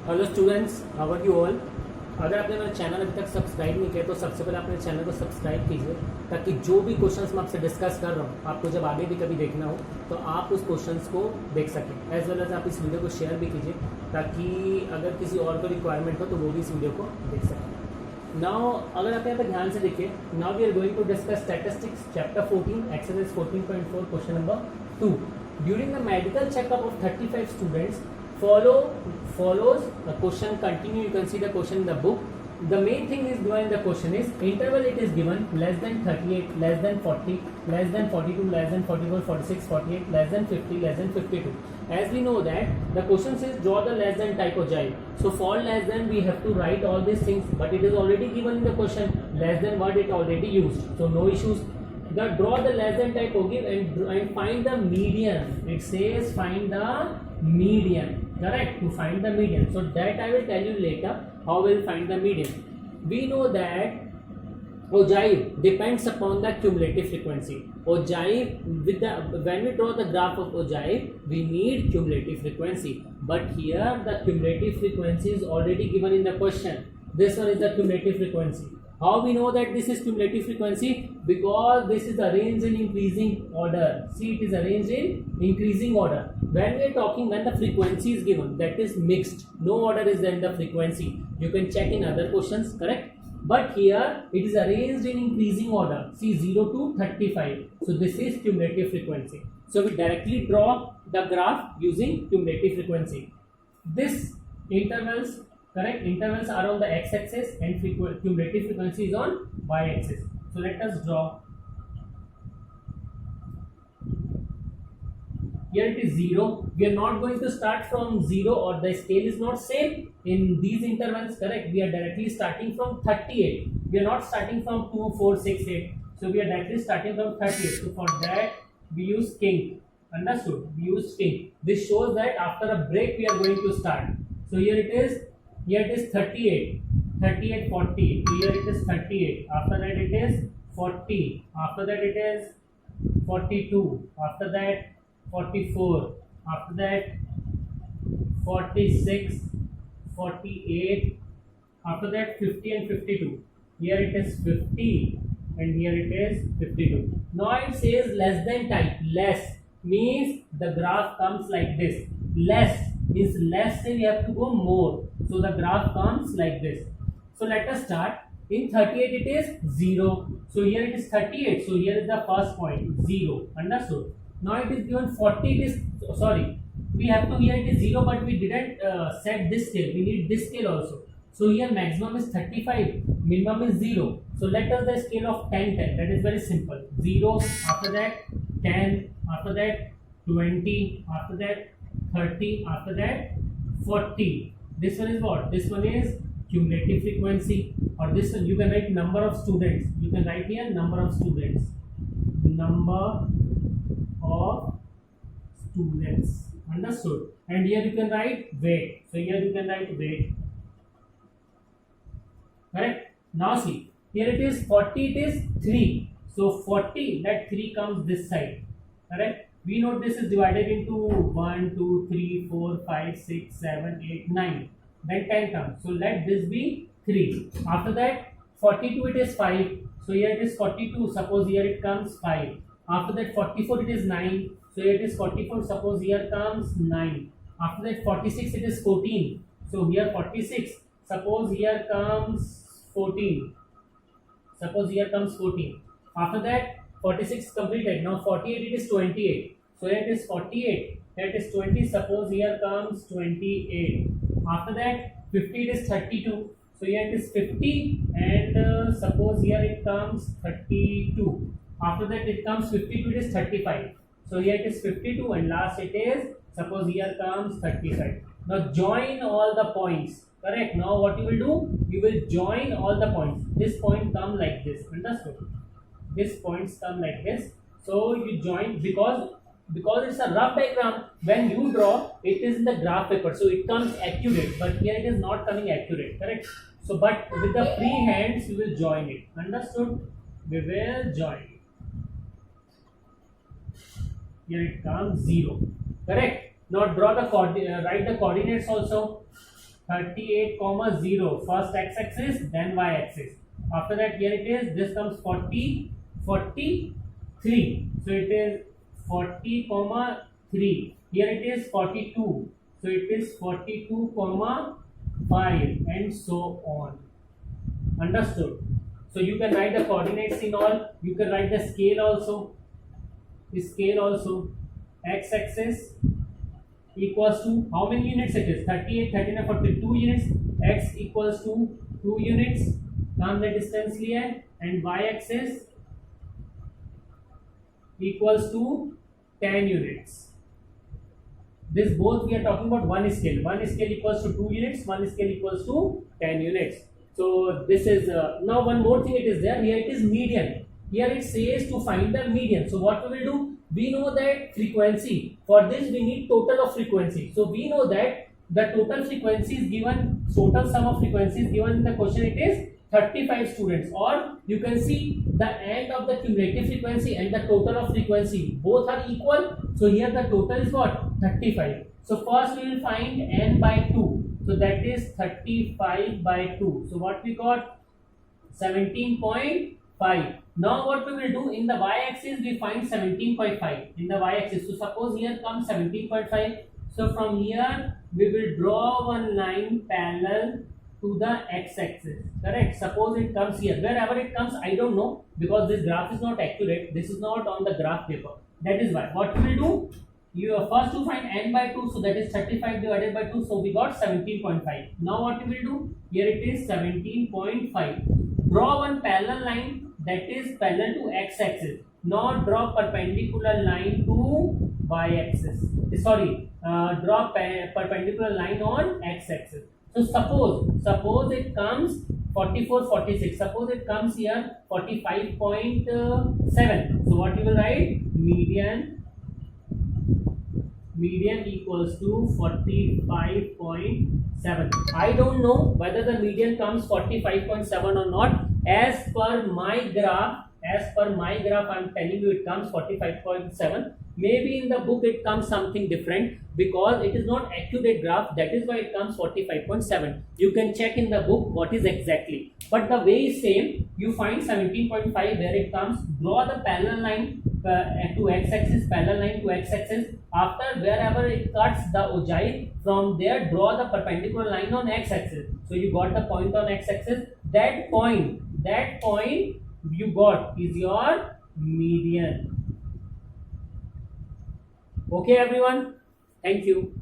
Hello students, how are you all. अगर आपने मेरा चैनल अभी तक सब्सक्राइब नहीं किया तो सबसे पहले अपने चैनल को सब्सक्राइब कीजिए, ताकि जो भी क्वेश्चंस मैं आपसे डिस्कस कर रहा हूँ आपको जब आगे भी कभी देखना हो तो आप उस क्वेश्चंस को देख सकें। एज वेल एज आप इस वीडियो को शेयर भी कीजिए, ताकि अगर किसी और को रिक्वायरमेंट हो तो वो भी इस वीडियो को देख सकें। नाउ अगर आप यहाँ पर ध्यान से देखिए, now we are going to discuss statistics chapter 14 exercise 14.4 question number 2। During the medical checkup of 35 students follows the question continue. You can see the question in the book. The main thing is given in the question is interval. It is given less than 38, less than 40, less than 42, less than 44, 46, 48, less than 50, less than 52. As we know that the question says draw the less than type ogive. So for less than we have to write all these things, but it is already given in the question. Less than word it already used, so no issues. The draw the less than type ogive and find the median. It says find the median. Correct, to find the median. So that I will tell you later how we'll find the median. We know that ogive depends upon the cumulative frequency. Ogive with the when we draw the graph of ogive, we need cumulative frequency. But here the cumulative frequency is already given in the question. This one is the cumulative frequency. How we know that this is cumulative frequency? Because this is arranged in increasing order. See, it is arranged in increasing order. When we are talking, when the frequency is given, that is mixed. No order is there in the frequency. You can check in other questions, correct? But here it is arranged in increasing order. See, 0 to 35. So this is cumulative frequency. So we directly draw the graph using cumulative frequency. This intervals, correct, intervals are on the x-axis and cumulative frequency is on y-axis. So let us draw. Here it is 0. We are not going to start from 0, or the scale is not same in these intervals, correct? We are directly starting from 38. We are not starting from 2, 4, 6, 8. So we are directly starting from 38. So for that we use kink. Understood? We use kink. This shows that after a break we are going to start. So here it is 38, 38, 40. Here it is 38. After that it is 40. After that it is 42. After that 44. After that 46, 48. After that 50 and 52. Here it is 50 and here it is 52. Now it says less than type. Less means the graph comes like this. Less means less, say we have to go more. So the graph comes like this. So let us start. In 38 it is 0. So here it is 38. So here is the first point, 0. Understood? Now it is given 40. It is sorry. We have to, here it is 0, but we didn't set this scale. We need this scale also. So here maximum is 35, minimum is 0. So let us the scale of 10, 10. That is very simple. 0. After that 10. After that 20. After that 30. After that 40. This one is what? This one is cumulative frequency, or this one you can write number of students. You can write here number of students. Number of students. Understood? And here you can write weight. So here you can write weight. Correct? Now see, here it is 40, it is 3. So 40, that 3 comes this side. Correct? We know this is divided into 1, 2, 3, 4, 5, 6, 7, 8, 9. Then 10 comes. So let this be 3. After that 42 it is 5. So here it is 42. Suppose here it comes 5. After that 44 it is 9. So here it is 44. Suppose here comes 9. After that 46 it is 14. So here 46. Suppose here comes 14. Suppose here comes 14. After that 46 completed. Now 48 it is 28. So here it is 48. Here it is 20. Suppose here comes 28. After that 50 it is 32. So here it is 50 and suppose here it comes 32. After that it comes 52, it is 35. So here it is 52 and last it is, suppose here comes 35. Now join all the points. Correct? Now what you will do? You will join all the points. This point come like this. Understood? This points come like this. So you join, because it's a rough diagram. When you draw, it is in the graph paper, so it comes accurate. But here it is not coming accurate. Correct? So but with the free hands you will join it. Understood? We will join it. Here it comes 0. Correct? Now draw the write the coordinates also. 38,0. First x-axis, then y-axis. After that, here it is. This comes 40, 43. So it is 40,3. Here it is 42. So it is 42,5, and so on. Understood? So you can write the coordinates in all. You can write the scale also. The scale also. X-axis equals to how many units it is? 38, 39, 42 units. X equals to 2 units. काम the distance लिया है, and y-axis equals to 10 units. This both we are talking about one scale. One scale equals to 2 units. One scale equals to 10 units. So this is now one more thing. It is there here. It is median. Here it says to find the median. So what we will do? We know that frequency. For this we need total of frequency. So we know that the total frequency is given. Total sum of frequency is given in the question. It is 35 students, or you can see the end of the cumulative frequency and the total of frequency both are equal. So here the total is what? 35. So first we will find n by 2. So that is 35 by 2. So what we got? 17.5. Now what we will do, in the y-axis we find 17.5 in the y-axis. So suppose here comes 17.5. So from here we will draw one line parallel to the x-axis. Correct? Suppose it comes here. Wherever it comes, I don't know, because this graph is not accurate. This is not on the graph paper. That is why. What we will do? You are first to find n by 2. So that is 35 divided by 2. So we got 17.5. Now what we will do? Here it is 17.5. Draw one parallel line that is parallel to x-axis. Now draw perpendicular line to y-axis. Sorry, draw perpendicular line on x-axis. So suppose it comes 44, 46. Suppose it comes here 45.7. So what you will write? Median equals to 45.7. I don't know whether the median comes 45.7 or not. As per my graph, I'm telling you it comes 45.7. Maybe in the book it comes something different, because it is not accurate graph. That is why it comes 45.7. You can check in the book what is exactly. But the way is same. You find 17.5 where it comes. Draw the parallel line to x-axis. Parallel line to x-axis. After wherever it cuts the ogive, from there draw the perpendicular line on x-axis. So you got the point on x-axis. That point you got is your median. Okay everyone, thank you.